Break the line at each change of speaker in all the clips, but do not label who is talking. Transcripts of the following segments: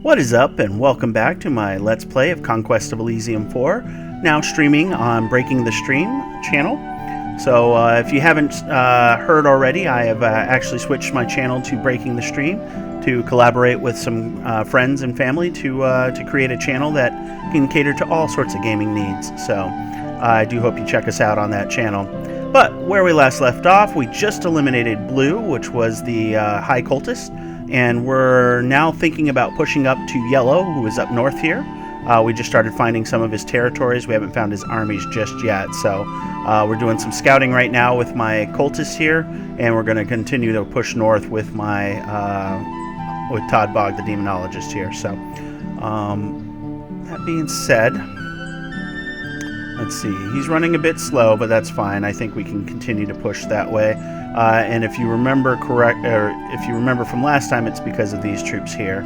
What is up, and welcome back to my Let's Play of Conquest of Elysium 4, now streaming on Breaking the Stream channel. So if you haven't heard already, I have actually switched my channel to Breaking the Stream to collaborate with some friends and family to create a channel that can cater to all sorts of gaming needs. So I do hope you check us out on that channel. But where we last left off, we just eliminated Blue, which was the High Cultist. And we're now thinking about pushing up to Yellow, who is up north here. We just started finding some of his territories. We haven't found his armies just yet. So we're doing some scouting right now with my cultists here. And we're going to continue to push north with my with Todbog the Demonologist here. So that being said, let's see. He's running a bit slow, but that's fine. I think we can continue to push that way. And if you remember from last time, it's because of these troops here,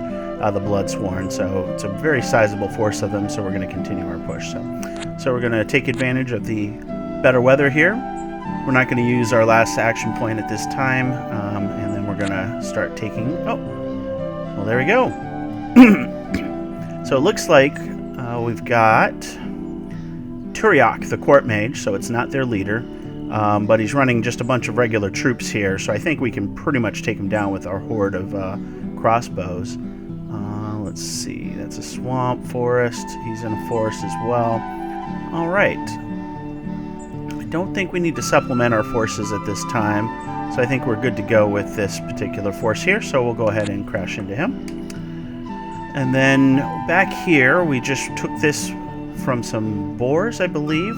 the Bloodsworn. So it's a very sizable force of them. So we're going to continue our push. So we're going to take advantage of the better weather here. We're not going to use our last action point at this time, and then we're going to start taking. Oh, well, there we go. So it looks like we've got Turiok, the court mage. So it's not their leader. But he's running just a bunch of regular troops here, so I think we can pretty much take him down with our horde of crossbows. Let's see, that's a swamp forest. He's in a forest as well. All right. I don't think we need to supplement our forces at this time, so I think we're good to go with this particular force here, so we'll go ahead and crash into him. And then back here, we just took this from some boars, I believe,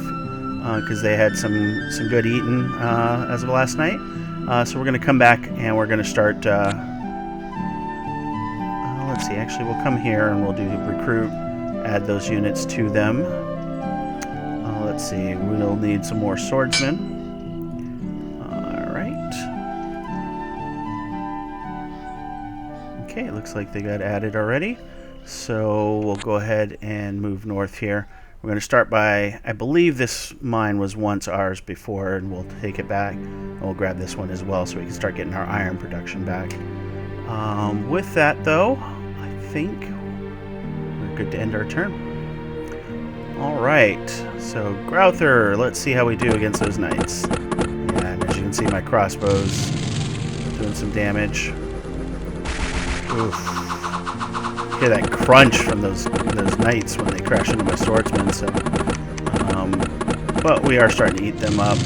because they had some good eating as of last night. So we're going to come back and we're going to start, let's see, actually we'll come here and we'll do recruit, add those units to them. Let's see, we'll need some more swordsmen. Alright. Okay, it looks like they got added already. So we'll go ahead and move north here. We're going to start by, I believe this mine was once ours before, and we'll take it back. And we'll grab this one as well so we can start getting our iron production back. With that, though, I think we're good to end our turn. All right, so Grouther, let's see how we do against those knights. Yeah, and as you can see, my crossbows doing some damage. Oof. Hear that crunch from those knights when they crash into my swordsmen. So, but we are starting to eat them up.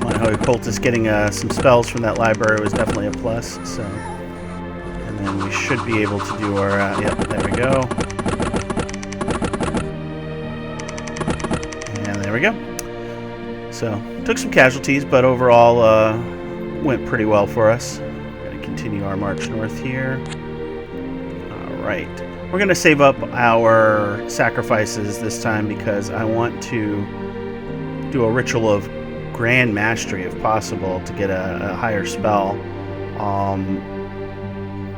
My Holy Cultist getting some spells from that library was definitely a plus. So, and then we should be able to do our. Yep, there we go. And there we go. So took some casualties, but overall. Went pretty well for us. We're going to continue our march north here. Alright. We're going to save up our sacrifices this time because I want to do a ritual of grand mastery if possible to get a higher spell.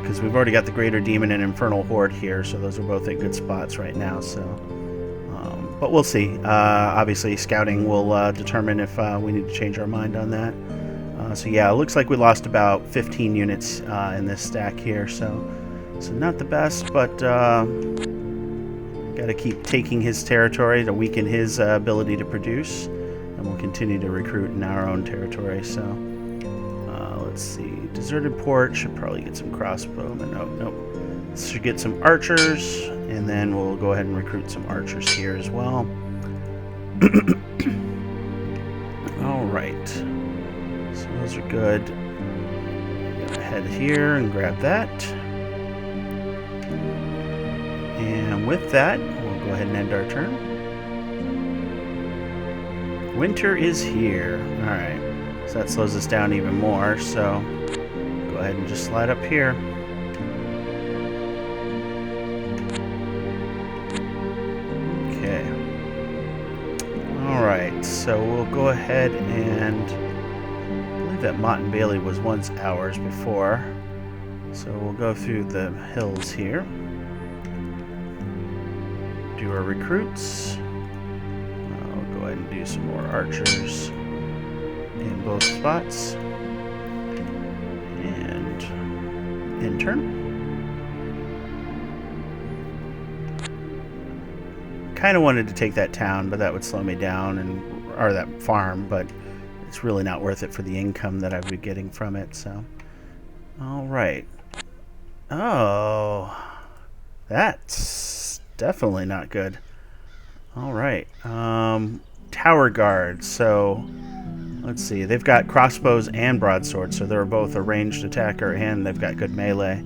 Because we've already got the Greater Demon and Infernal Horde here, so those are both at good spots right now. So, but we'll see. Obviously, scouting will determine if we need to change our mind on that. So yeah, it looks like we lost about 15 units in this stack here, so not the best, but got to keep taking his territory to weaken his ability to produce, and we'll continue to recruit in our own territory. So let's see, deserted port should probably get some crossbowmen. Nope. Should get some archers, and then we'll go ahead and recruit some archers here as well. All right. So those are good. I'm gonna head here and grab that. And with that, we'll go ahead and end our turn. Winter is here. Alright. So that slows us down even more. So go ahead and just slide up here. Okay. Alright, so we'll go ahead and that Mott and Bailey was once ours before, so we'll go through the hills here, do our recruits. We'll go ahead and do some more archers in both spots, End turn. Kind of wanted to take that town, but that would slow me down, or that farm, but it's really not worth it for the income that I'd be getting from it, so. All right. Oh, that's definitely not good. All right. Tower guards. So, let's see. They've got crossbows and broadswords, so they're both a ranged attacker, and they've got good melee.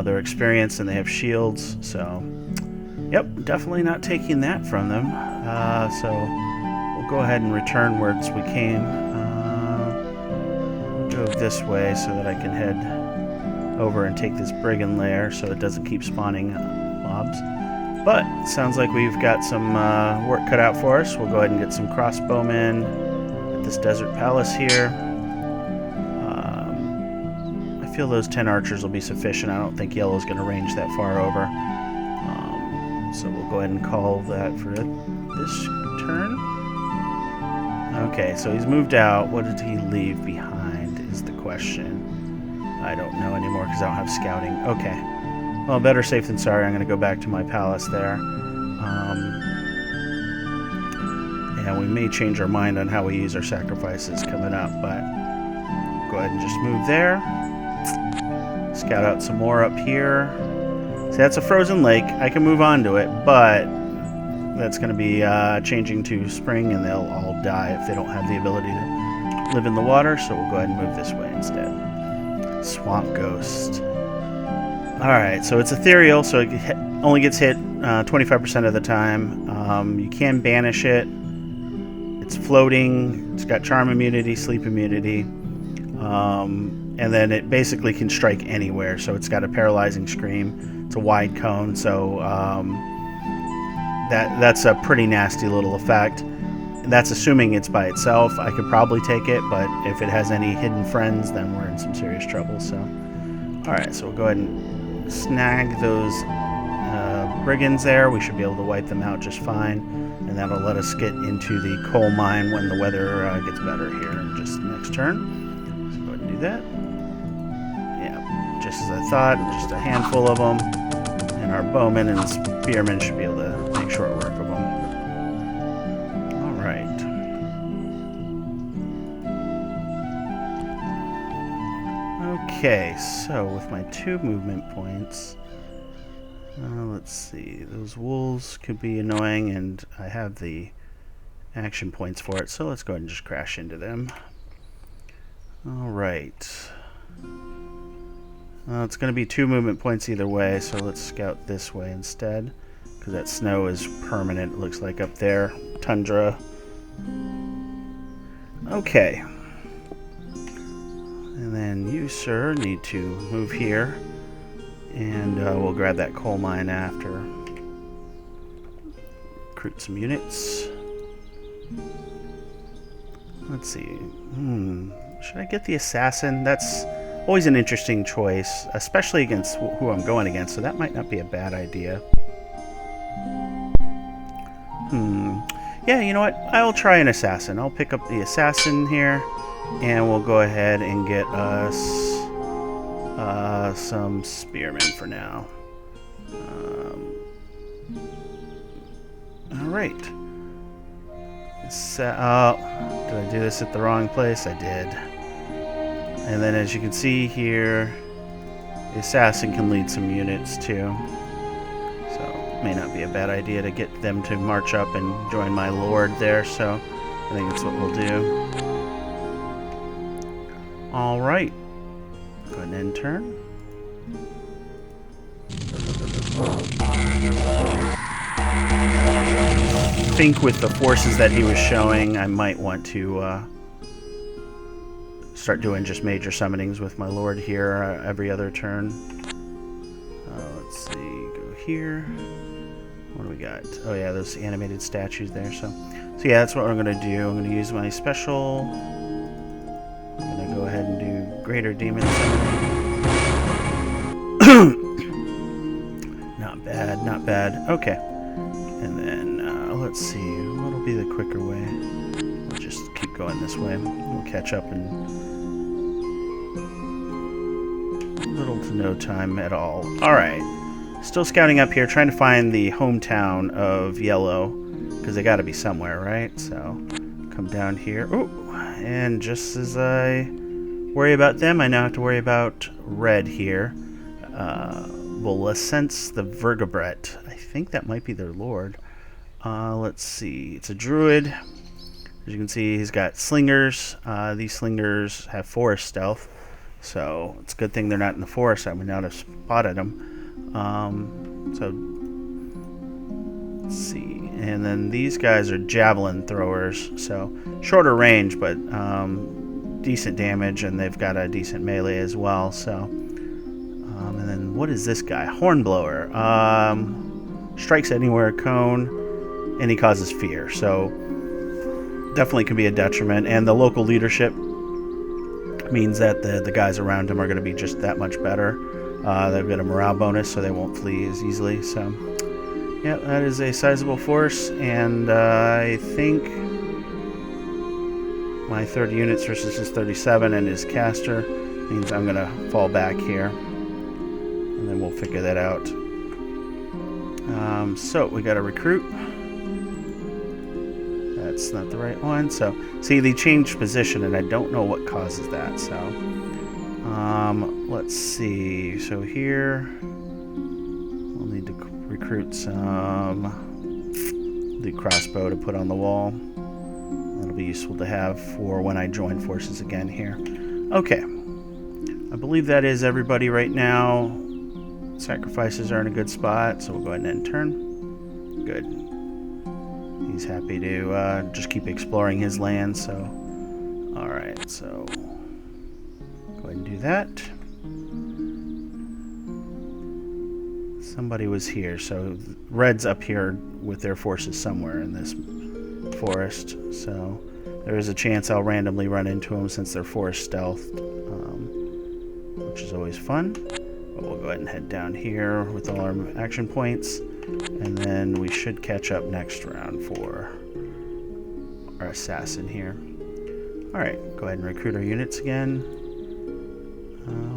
They're experienced, and they have shields, so... Yep, definitely not taking that from them. So we'll go ahead and return where we came. We'll go this way so that I can head over and take this brigand lair so it doesn't keep spawning mobs. But it sounds like we've got some work cut out for us. We'll go ahead and get some crossbowmen at this desert palace here. I feel those 10 archers will be sufficient. I don't think yellow's going to range that far over. So we'll go ahead and call that for this turn. Okay, so he's moved out. What did he leave behind is the question. I don't know anymore because I don't have scouting. Okay. Well, better safe than sorry. I'm going to go back to my palace there. And we may change our mind on how we use our sacrifices coming up, but go ahead and just move there. Scout out some more up here. See, that's a frozen lake. I can move on to it, but that's going to be changing to spring, and they'll all die if they don't have the ability to live in the water, so we'll go ahead and move this way instead. Swamp Ghost. Alright, so it's ethereal, so it only gets hit 25% of the time. You can banish it. It's floating. It's got charm immunity, sleep immunity. And then it basically can strike anywhere, so it's got a paralyzing scream. It's a wide cone, so that's a pretty nasty little effect. That's assuming it's by itself. I could probably take it, but if it has any hidden friends, then we're in some serious trouble. So, alright, so we'll go ahead and snag those brigands there. We should be able to wipe them out just fine, and that'll let us get into the coal mine when the weather gets better here in just the next turn. So go ahead and do that. Yeah, just as I thought, just a handful of them. And our bowmen and spearmen should be able to make short work of them. Alright. Okay, so with my 2 movement points, let's see, those wolves could be annoying, and I have the action points for it, so let's go ahead and just crash into them. Alright. It's going to be 2 movement points either way, so let's scout this way instead, because that snow is permanent, it looks like up there. Tundra. Okay. And then you, sir, need to move here, and we'll grab that coal mine after. Recruit some units. Let's see. Should I get the assassin? That's always an interesting choice, especially against who I'm going against, so that might not be a bad idea. Yeah, you know what? I'll try an assassin. I'll pick up the assassin here, and we'll go ahead and get us some spearmen for now. Alright. Did I do this at the wrong place? I did. And then as you can see here, the assassin can lead some units too. So it may not be a bad idea to get them to march up and join my lord there, so I think that's what we'll do. Alright. Go ahead and end turn. I think with the forces that he was showing, I might want to start doing just major summonings with my lord here every other turn. Let's see, go here. What do we got? Oh yeah, those animated statues there. So yeah, that's what I'm going to do. I'm going to use my special. I'm going to go ahead and do greater demon summoning. Not bad, not bad. Okay. And then let's see, what'll be the quicker way? We'll just keep going this way. We'll catch up in little to no time at all. Alright. Still scouting up here, trying to find the hometown of Yellow, because they got to be somewhere, right? So, come down here. Oh, and just as I worry about them, I now have to worry about Red here. Volescence the Vertebrate. I think that might be their lord. Let's see. It's a druid. As you can see, he's got slingers. These slingers have forest stealth, so it's a good thing they're not in the forest. I would not have spotted them. So let's see. And then these guys are javelin throwers, so shorter range, but decent damage, and they've got a decent melee as well. So. And then what is this guy? Hornblower. Strikes anywhere a cone, and he causes fear. So definitely can be a detriment. And the local leadership means that the guys around him are going to be just that much better. They've got a morale bonus, so they won't flee as easily. So yeah, that is a sizable force. And I think my 30 units versus his 37 and his caster means I'm going to fall back here. And then we'll figure that out. So we got to recruit. That's not the right one. So see, they changed position, and I don't know what causes that. So let's see. So here we'll need to recruit the crossbow to put on the wall. That'll be useful to have for when I join forces again here. Okay, I believe that is everybody right now. Sacrifices are in a good spot, so we'll go ahead and end turn. Good. He's happy to just keep exploring his land, so... Alright, so... Go ahead and do that. Somebody was here, so Red's up here with their forces somewhere in this forest, so... There is a chance I'll randomly run into them since they're forest stealthed, which is always fun. But we'll go ahead and head down here with all our action points, and then we should catch up next round for our assassin here. Alright, go ahead and recruit our units again.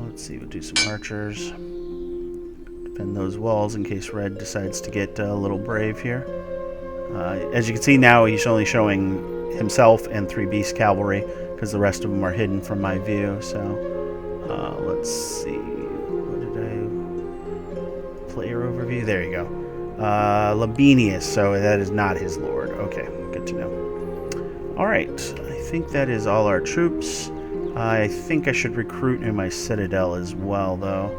Let's see, we'll do some archers. Defend those walls in case Red decides to get a little brave here. As you can see now, he's only showing himself and 3 beast cavalry, because the rest of them are hidden from my view. So, let's see. Player overview. There you go. Labenius. So that is not his lord. Okay, good to know. All right. I think that is all our troops. I think I should recruit in my citadel as well, though.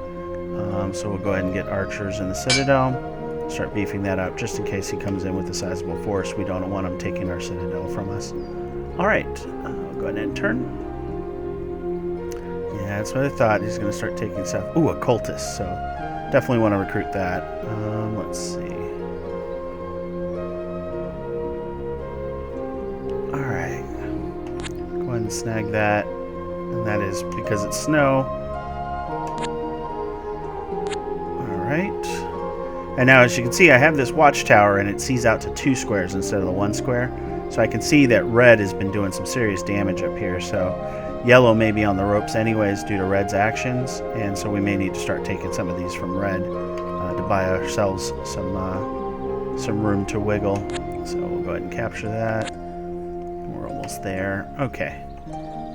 So we'll go ahead and get archers in the citadel. Start beefing that up just in case he comes in with a sizable force. We don't want him taking our citadel from us. All right. We'll go ahead and turn. Yeah, that's what I thought. He's going to start taking stuff. Ooh, a cultist. So definitely want to recruit that. Let's see. Alright. Go ahead and snag that. And that is because it's snow. Alright. And now as you can see, I have this watchtower and it sees out to 2 squares instead of the 1 square. So I can see that Red has been doing some serious damage up here. So Yellow may be on the ropes anyways due to Red's actions, and so we may need to start taking some of these from Red to buy ourselves some room to wiggle. So we'll go ahead and capture that. We're almost there. Okay.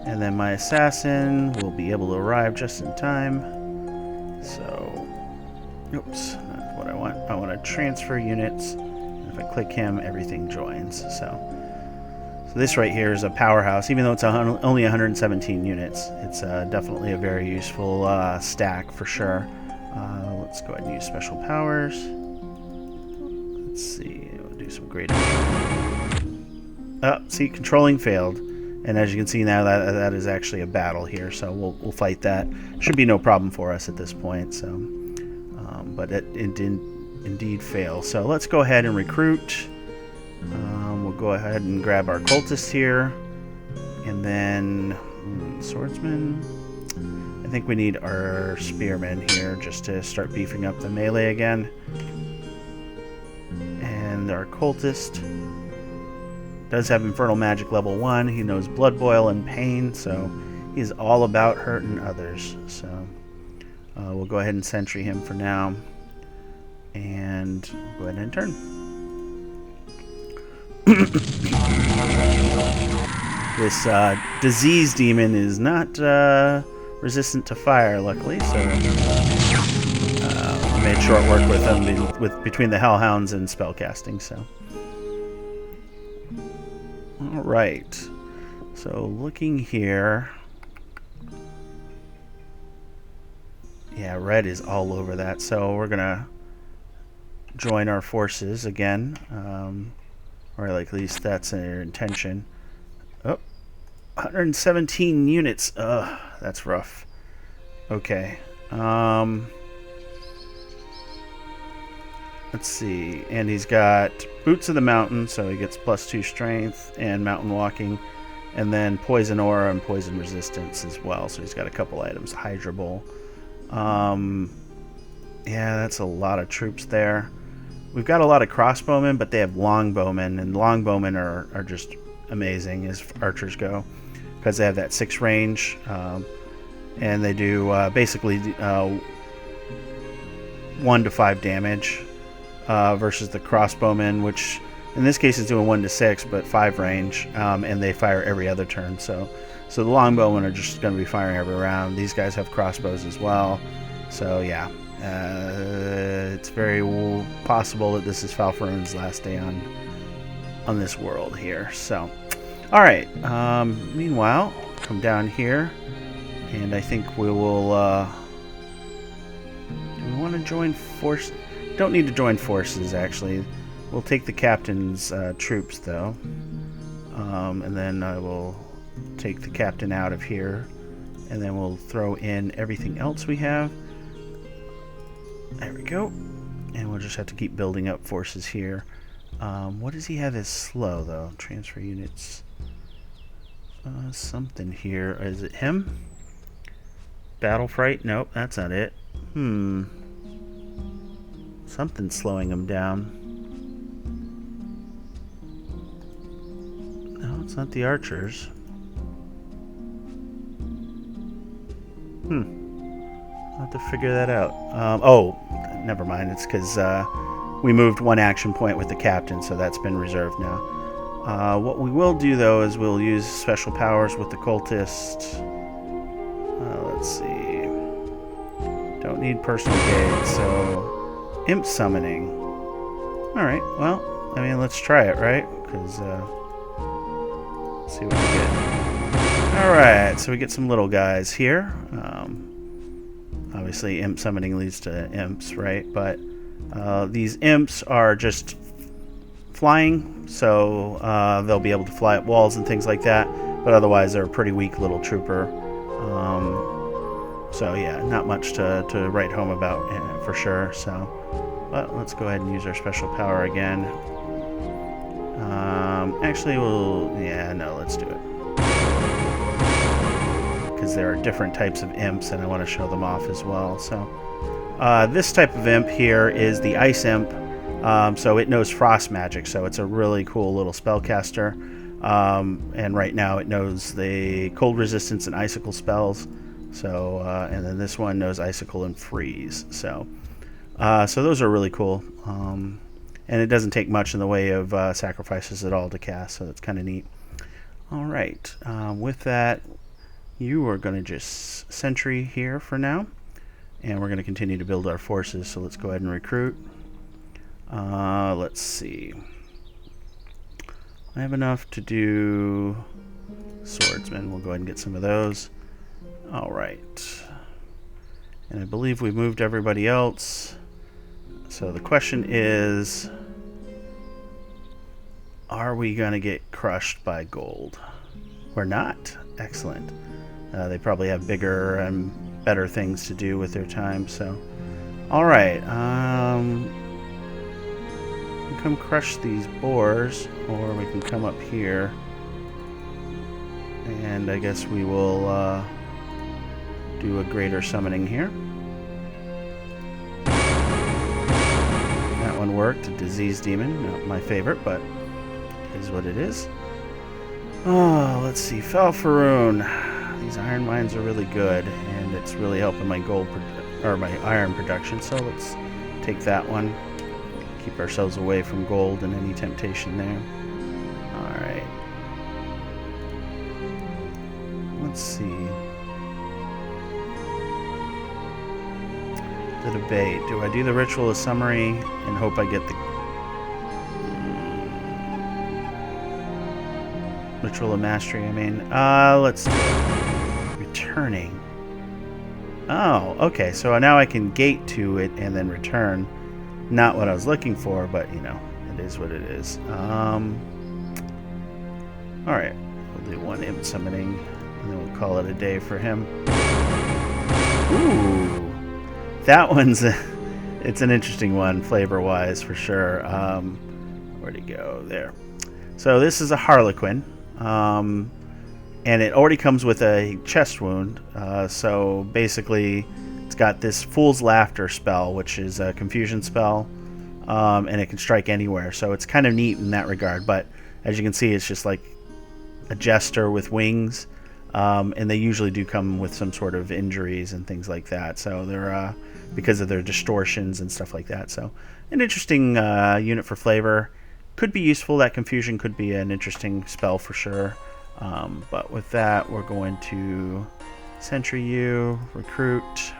And then my assassin will be able to arrive just in time. So, oops, not what I want. I want to transfer units. And if I click him, everything joins. So this right here is a powerhouse. Even though it's only 117 units, it's definitely a very useful stack for sure. Let's go ahead and use special powers. Let's see, we'll do some great. Oh, see, controlling failed, and as you can see now, that is actually a battle here. So we'll fight that. Should be no problem for us at this point. So, but it did indeed fail. So let's go ahead and recruit. We'll go ahead and grab our cultists here, and then swordsman. I think we need our spearmen here just to start beefing up the melee again. And our cultist does have infernal magic level 1. He knows blood boil and pain, so he's all about hurting others. So We'll go ahead and sentry him for now. And we'll go ahead and turn. This disease demon is not resistant to fire, luckily, so we made short work with him between the hellhounds and spellcasting. So, all right. So looking here, yeah, red is all over that. So we're gonna join our forces again, or at least that's our intention. Oh, 117 units. Ugh, that's rough. Okay. Let's see. And he's got Boots of the Mountain, so he gets +2 strength and mountain walking. And then Poison Aura and Poison Resistance as well. So he's got a couple items. Hydra Bowl. Yeah, that's a lot of troops there. We've got a lot of crossbowmen, but they have longbowmen. And longbowmen are just amazing as archers go, because they have that 6 range, and they do basically 1 to 5 damage, versus the crossbowmen, which in this case is doing 1 to 6 but 5 range, and they fire every other turn. So the longbowmen are just going to be firing every round. These guys have crossbows as well, so yeah, it's very possible that this is Falfaroon's last day on this world here. So alright, meanwhile, come down here, and I think we will, do we want to join force? Don't need to join forces, actually. We'll take the captain's troops, though, and then I will take the captain out of here, and then we'll throw in everything else we have. There we go, and we'll just have to keep building up forces here. What does he have as slow, though? Transfer units. Something here. Is it him? Battle Fright? Nope, that's not it. Something's slowing him down. No, it's not the archers. I'll have to figure that out. Oh, never mind. It's because we moved 1 action point with the captain, so that's been reserved now. What we will do, though, is we'll use special powers with the cultist. Let's see. Don't need personal gain, so imp summoning. Alright, well, I mean, let's try it, right? Because, let's see what we get. Alright, so we get some little guys here. Obviously, imp summoning leads to imps, right? But these imps are just flying, so they'll be able to fly up walls and things like that, but otherwise they're a pretty weak little trooper. So yeah, not much to write home about, for sure. So, but let's go ahead and use our special power again. Actually, let's do it, because there are different types of imps and I want to show them off as well. So this type of imp here is the ice imp. So it knows frost magic, so it's a really cool little spellcaster. And right now it knows the cold resistance and icicle spells. So and then this one knows icicle and freeze. So those are really cool. And it doesn't take much in the way of sacrifices at all to cast, so that's kind of neat. All right, with that, you are going to just sentry here for now, and we're going to continue to build our forces. So let's go ahead and recruit. Let's see. I have enough to do swordsmen. We'll go ahead and get some of those. All right. And I believe we moved everybody else. So the question is, are we going to get crushed by gold? We're not. Excellent. They probably have bigger and better things to do with their time. So, all right. We can come crush these boars, or we can come up here. And I guess we will do a greater summoning here. That one worked. A disease demon. Not my favorite, but it is what it is. Oh, let's see. Falfaroon. These iron mines are really good, and it's really helping my gold or my iron production. So let's take that one. Keep ourselves away from gold and any temptation there. Alright. Let's see. The debate. Do I do the ritual of summary and hope I get the ritual of mastery? I mean, let's do it. Returning. Oh, okay. So now I can gate to it and then return. Not what I was looking for, but you know, it is what it is. Alright. We'll do one imp summoning and then we'll call it a day for him. Ooh. That one's it's an interesting one flavor-wise for sure. Where'd it go? There. So this is a Harlequin, and it already comes with a chest wound. So basically, it's got this Fool's Laughter spell, which is a confusion spell, and it can strike anywhere. So it's kind of neat in that regard. But as you can see, it's just like a jester with wings. And they usually do come with some sort of injuries and things like that. So they're because of their distortions and stuff like that. So an interesting unit for flavor. Could be useful. That confusion could be an interesting spell for sure. But with that, we're going to Sentry you, recruit.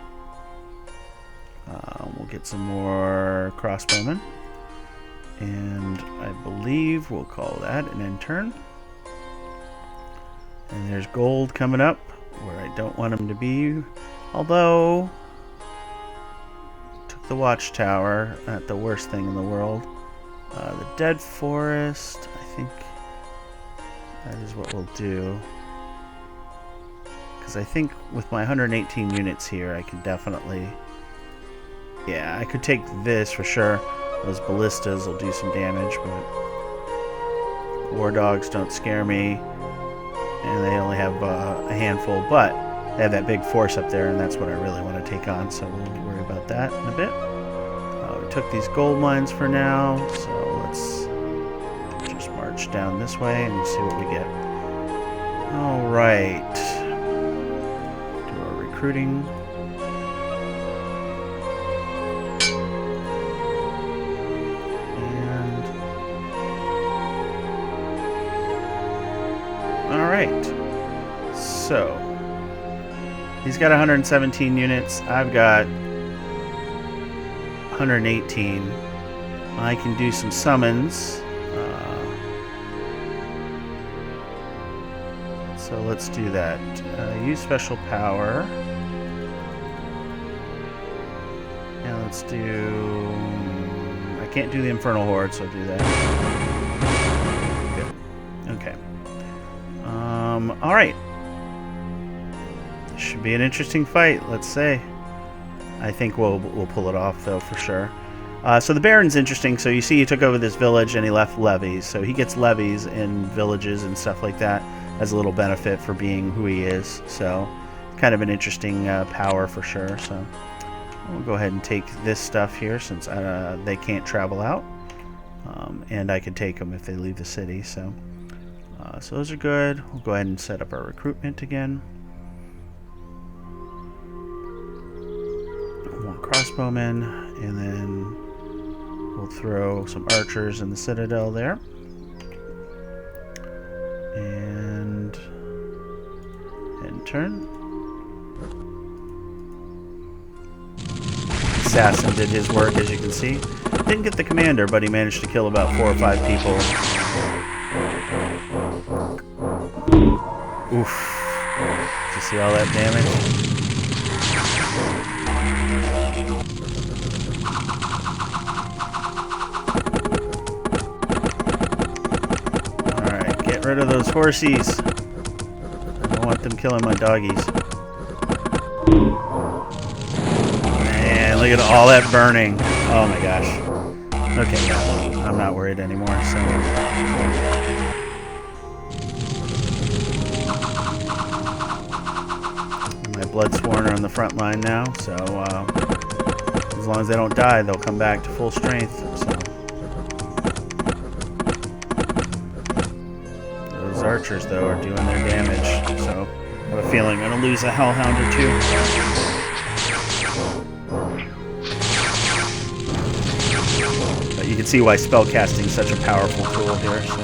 We'll get some more crossbowmen. And I believe we'll call that an intern. And there's gold coming up where I don't want him to be. Although, took the watchtower, not the worst thing in the world. The dead forest, I think that is what we'll do. Because I think with my 118 units here, I could definitely... Yeah, I could take this for sure. Those ballistas will do some damage, but... War dogs don't scare me. And they only have a handful, but they have that big force up there, and that's what I really want to take on, so we'll worry about that in a bit. We took these gold mines for now, so let's just march down this way and see what we get. Alright. Do our recruiting. Alright, so he's got 117 units, I've got 118. I can do some summons, so let's do that. Use special power, and let's do, I can't do the Infernal Horde, so I'll do that. Good, okay. Alright. Should be an interesting fight, let's say. I think we'll pull it off, though, for sure. So the Baron's interesting. So you see he took over this village and he left levies. So he gets levies in villages and stuff like that as a little benefit for being who he is. So kind of an interesting power for sure. So we'll go ahead and take this stuff here since they can't travel out. And I could take them if they leave the city. So those are good. We'll go ahead and set up our recruitment again. One crossbowman, and then we'll throw some archers in the citadel there. And end turn. Assassin did his work, as you can see. Didn't get the commander, but he managed to kill about 4 or 5 people. Oof. Did you see all that damage? Alright, get rid of those horsies. I don't want them killing my doggies. Man, look at all that burning. Oh my gosh. Okay, yeah, I'm not worried anymore, so... Bloodsworn are on the front line now, so as long as they don't die, they'll come back to full strength. So those archers, though, are doing their damage. So I have a feeling I'm gonna lose a hellhound or two. see why spellcasting is such a powerful tool here. So.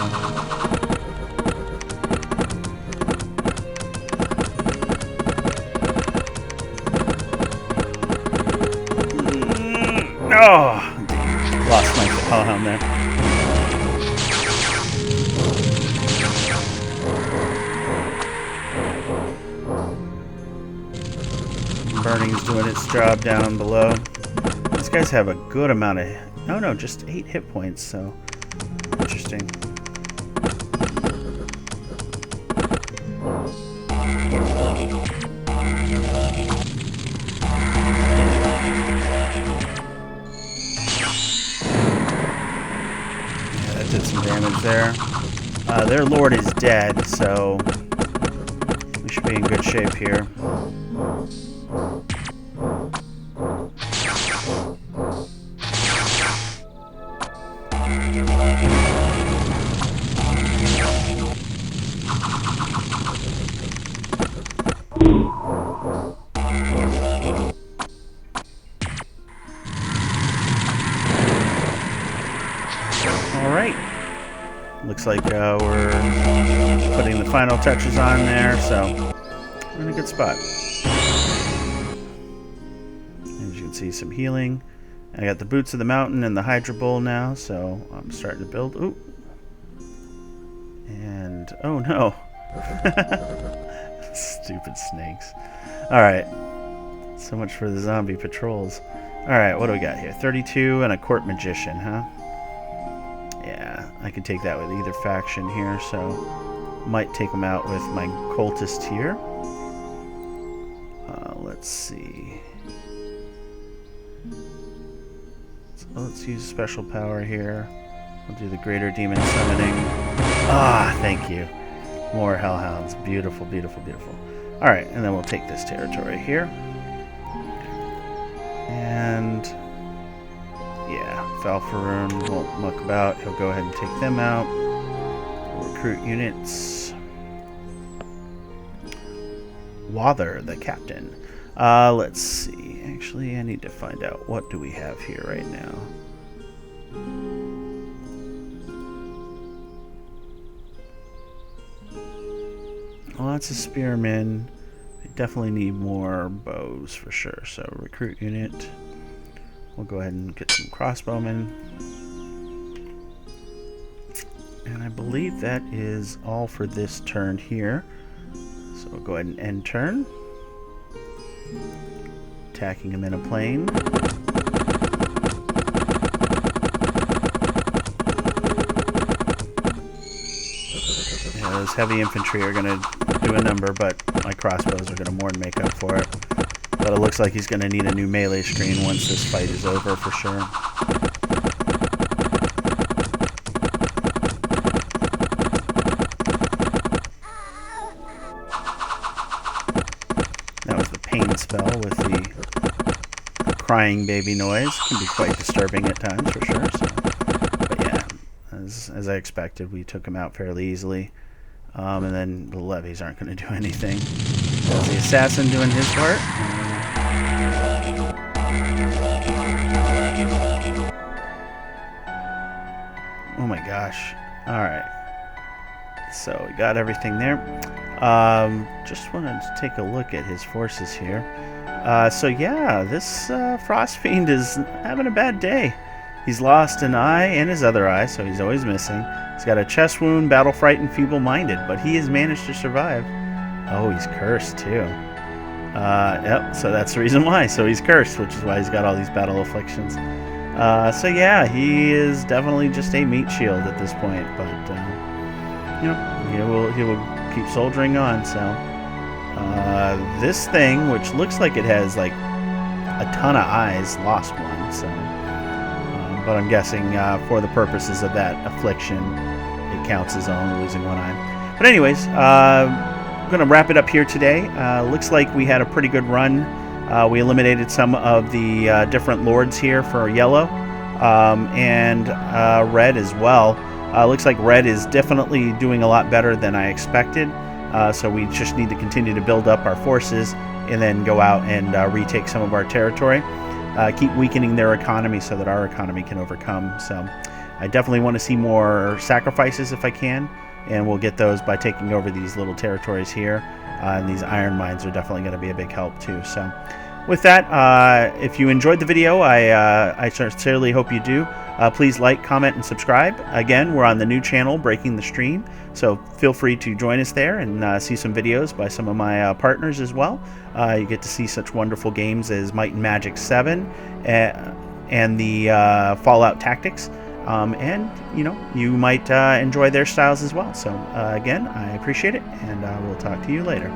Oh, lost my hellhound there. Burning's doing its job down below. These guys have a good amount of... Oh no, just 8 hit points, so... Interesting. Yeah, that did some damage there. Their lord is dead, so... we should be in good shape here. Looks like we're putting the final touches on there, so we're in a good spot. As you can see, some healing. I got the Boots of the Mountain and the Hydra Bowl now, so I'm starting to build. Ooh. And, oh no. Stupid snakes. Alright. So much for the zombie patrols. Alright, what do we got here? 32 and a Court Magician, huh? Yeah, I can take that with either faction here, so might take them out with my cultist here. Let's see. So let's use special power here. We'll do the Greater Demon Summoning. Ah, thank you. More Hellhounds. Beautiful, beautiful, beautiful. Alright, and then we'll take this territory here. And... yeah, Falfaroon won't muck about. He'll go ahead and take them out. Recruit units. Wather, the captain. Let's see. Actually, I need to find out what do we have here right now. Lots of spearmen. I definitely need more bows for sure. So recruit unit. We'll go ahead and get some crossbowmen. And I believe that is all for this turn here. So we'll go ahead and end turn. Attacking him in a plane. Yeah, those heavy infantry are going to do a number, but my crossbows are going to more than make up for it. But it looks like he's going to need a new melee screen once this fight is over for sure. That was the pain spell with the crying baby noise. Can be quite disturbing at times for sure. So. But yeah, as I expected, we took him out fairly easily. And then the levies aren't going to do anything. There's the assassin doing his part. Oh my gosh. Alright. So we got everything there. Just wanted to take a look at his forces here. So yeah, this Frost Fiend is having a bad day. He's lost an eye and his other eye, so he's always missing. He's got a chest wound, battle fright, and feeble-minded, but he has managed to survive. Oh, he's cursed too. Yep, so that's the reason why. So he's cursed, which is why he's got all these battle afflictions. So yeah, he is definitely just a meat shield at this point, but you know, he will keep soldiering on. So this thing, which looks like it has like a ton of eyes, lost one. So, but I'm guessing for the purposes of that affliction, it counts as only losing one eye. But anyways, I'm going to wrap it up here today. Looks like we had a pretty good run. We eliminated some of the different lords here for yellow and red as well. Looks like red is definitely doing a lot better than I expected. So we just need to continue to build up our forces and then go out and retake some of our territory. Keep weakening their economy so that our economy can overcome. So I definitely want to see more sacrifices if I can, and we'll get those by taking over these little territories here. And these iron mines are definitely going to be a big help too. So with that, if you enjoyed the video, I sincerely hope you do. Please like, comment, and subscribe. Again, we're on the new channel, Breaking the Stream, so feel free to join us there and see some videos by some of my partners as well. You get to see such wonderful games as Might and Magic 7 and the Fallout Tactics. And, you know, you might enjoy their styles as well. So, again, I appreciate it, and we'll talk to you later.